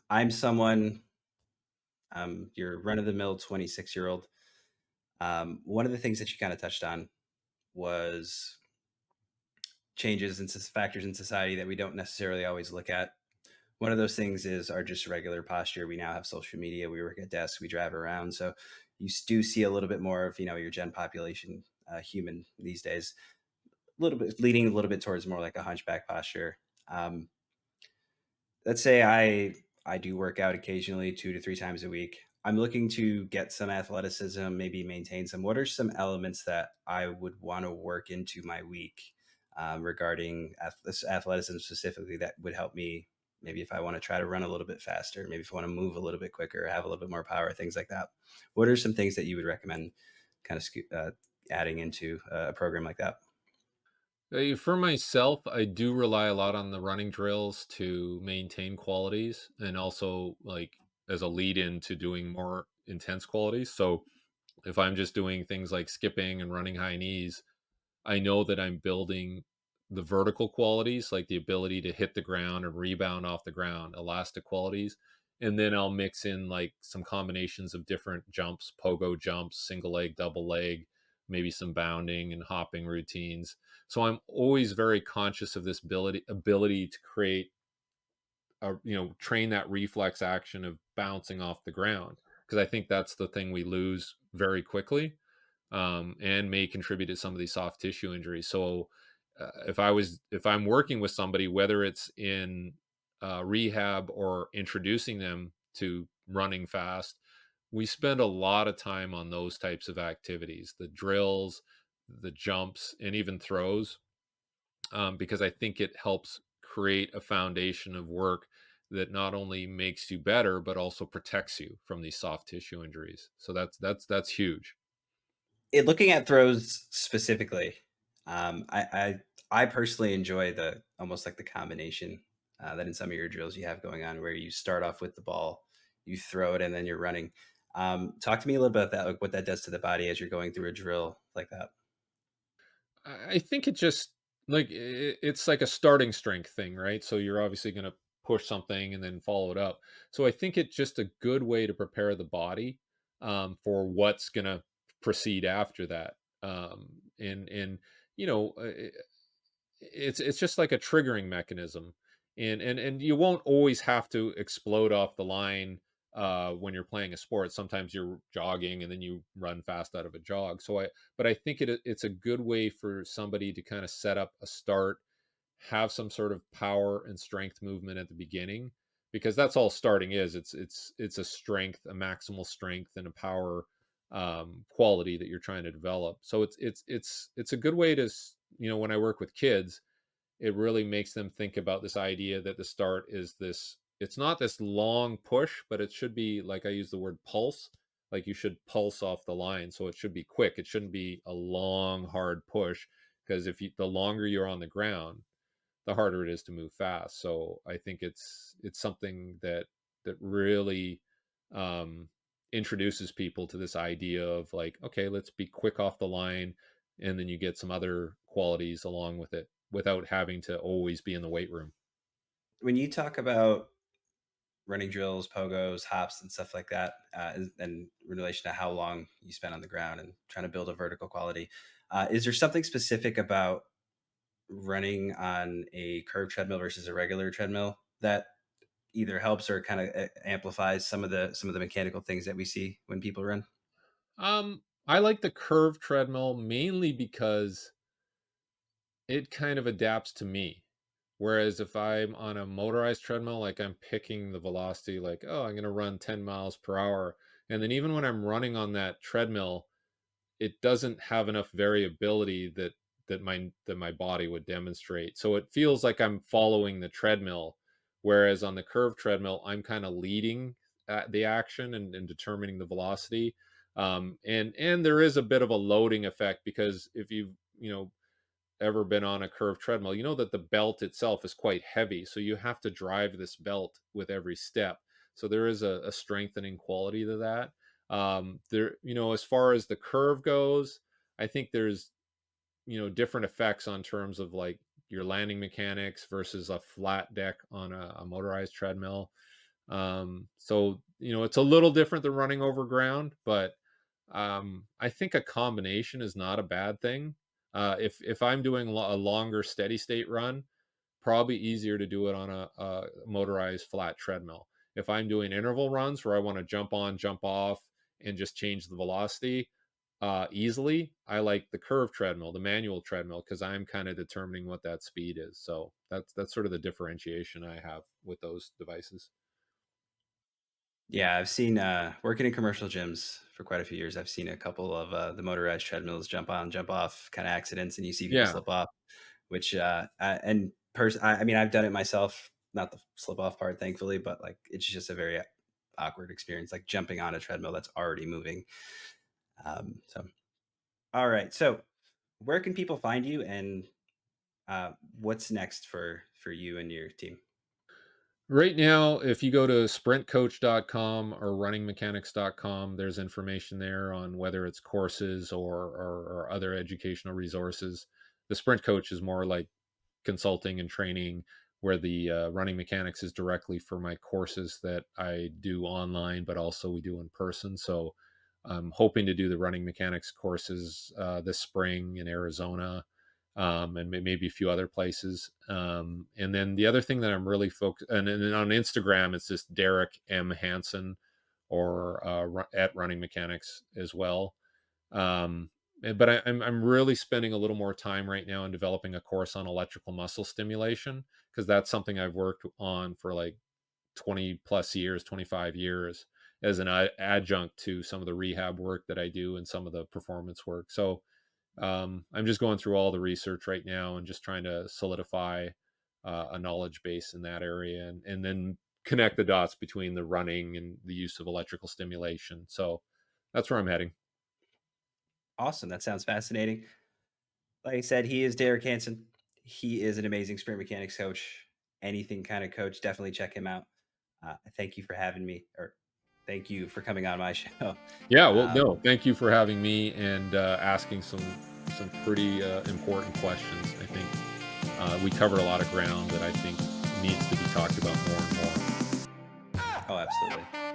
I'm someone, your run of the mill 26-year old. One of the things that you kind of touched on was changes and factors in society that we don't necessarily always look at. One of those things is our just regular posture. We now have social media. We work at desks. We drive around. So you do see a little bit more of your gen population human these days. A little bit leaning a little bit towards more like a hunchback posture. Um, let's say I do work out occasionally 2 to 3 times a week. I'm looking to get some athleticism, maybe maintain some. What are some elements that I would want to work into my week regarding athleticism specifically that would help me? Maybe if I want to try to run a little bit faster, maybe if I want to move a little bit quicker, have a little bit more power, things like that. What are some things that you would recommend kind of adding into a program like that? For myself, I do rely a lot on the running drills to maintain qualities and also like as a lead in to doing more intense qualities. So if I'm just doing things like skipping and running high knees, I know that I'm building the vertical qualities, like the ability to hit the ground and rebound off the ground, elastic qualities. And then I'll mix in like some combinations of different jumps, pogo jumps, single leg, double leg, maybe some bounding and hopping routines. So I'm always very conscious of this ability to create train that reflex action of bouncing off the ground, because I think that's the thing we lose very quickly, and may contribute to some of these soft tissue injuries. So, if I'm working with somebody, whether it's in rehab or introducing them to running fast, we spend a lot of time on those types of activities, the drills, the jumps, and even throws, because I think it helps create a foundation of work that not only makes you better but also protects you from these soft tissue injuries. So that's huge. Looking at throws specifically, I personally enjoy the almost like the combination that in some of your drills you have going on where you start off with the ball, you throw it, and then you're running. Talk to me a little bit about that, like what that does to the body as you're going through a drill like that. I think it just it's like a starting strength thing, right? So you're obviously going to push something and then follow it up. So I think it's just a good way to prepare the body, for what's going to proceed after that. And you know, it's just like a triggering mechanism, and you won't always have to explode off the line when you're playing a sport. Sometimes you're jogging and then you run fast out of a jog. But I think it's a good way for somebody to kind of set up a start, have some sort of power and strength movement at the beginning, because that's all starting is. It's a strength, a maximal strength, and a power quality that you're trying to develop. So it's a good way to when I work with kids, it really makes them think about this idea that the start is this. It's not this long push, but it should be, like, I use the word pulse. Like, you should pulse off the line, so it should be quick. It shouldn't be a long hard push, because the longer you're on the ground, the harder it is to move fast. So I think it's something that really um, introduces people to this idea of, like, okay, let's be quick off the line, and then you get some other qualities along with it without having to always be in the weight room. When you talk about running drills, pogos, hops, and stuff like that, and in relation to how long you spend on the ground and trying to build a vertical quality, is there something specific about running on a curved treadmill versus a regular treadmill that either helps or kind of amplifies some of the mechanical things that we see when people run? I like the curved treadmill mainly because it kind of adapts to me. Whereas if I'm on a motorized treadmill, like, I'm picking the velocity, like, oh, I'm going to run 10 miles per hour. And then even when I'm running on that treadmill, it doesn't have enough variability that my body would demonstrate. So it feels like I'm following the treadmill. Whereas on the curved treadmill, I'm kind of leading the action and determining the velocity. And there is a bit of a loading effect, because if you've ever been on a curved treadmill, you know that the belt itself is quite heavy. So you have to drive this belt with every step. So there is a strengthening quality to that. As far as the curve goes, I think there's, different effects on terms of, like, your landing mechanics versus a flat deck on a motorized treadmill. So it's a little different than running over ground, but I think a combination is not a bad thing. If I'm doing a longer steady state run, probably easier to do it on a motorized flat treadmill. If I'm doing interval runs where I want to jump on, jump off, and just change the velocity easily, I like the curved treadmill, the manual treadmill, because I'm kind of determining what that speed is. So that's sort of the differentiation I have with those devices. Yeah, I've seen working in commercial gyms for quite a few years. I've seen a couple of the motorized treadmills jump on, jump off kind of accidents, and you see people Yeah. slip off. Which I mean, I've done it myself, not the slip off part, thankfully, but like it's just a very awkward experience, like jumping on a treadmill that's already moving. So, all right. So, where can people find you, and what's next for you and your team? Right now, if you go to sprintcoach.com or runningmechanics.com, there's information there on whether it's courses or other educational resources. The Sprint Coach is more like consulting and training, where the running mechanics is directly for my courses that I do online, but also we do in person. So I'm hoping to do the running mechanics courses this spring in Arizona, and maybe a few other places. And then the other thing that I'm really focused, and then on Instagram, it's just Derek M Hansen, or at Running Mechanics as well. But I'm really spending a little more time right now in developing a course on electrical muscle stimulation, because that's something I've worked on for like 20 plus years, 25 years, as an adjunct to some of the rehab work that I do and some of the performance work. So I'm just going through all the research right now and just trying to solidify a knowledge base in that area, and then connect the dots between the running and the use of electrical stimulation. So that's where I'm heading. Awesome. That sounds fascinating. Like I said, he is Derek Hansen. He is an amazing sprint mechanics coach. Anything kind of coach, definitely check him out. Thank you for having me, or thank you for coming on my show. Yeah, well, Um, no, thank you for having me and asking some pretty important questions. I think we covered a lot of ground that I think needs to be talked about more and more. oh, absolutely.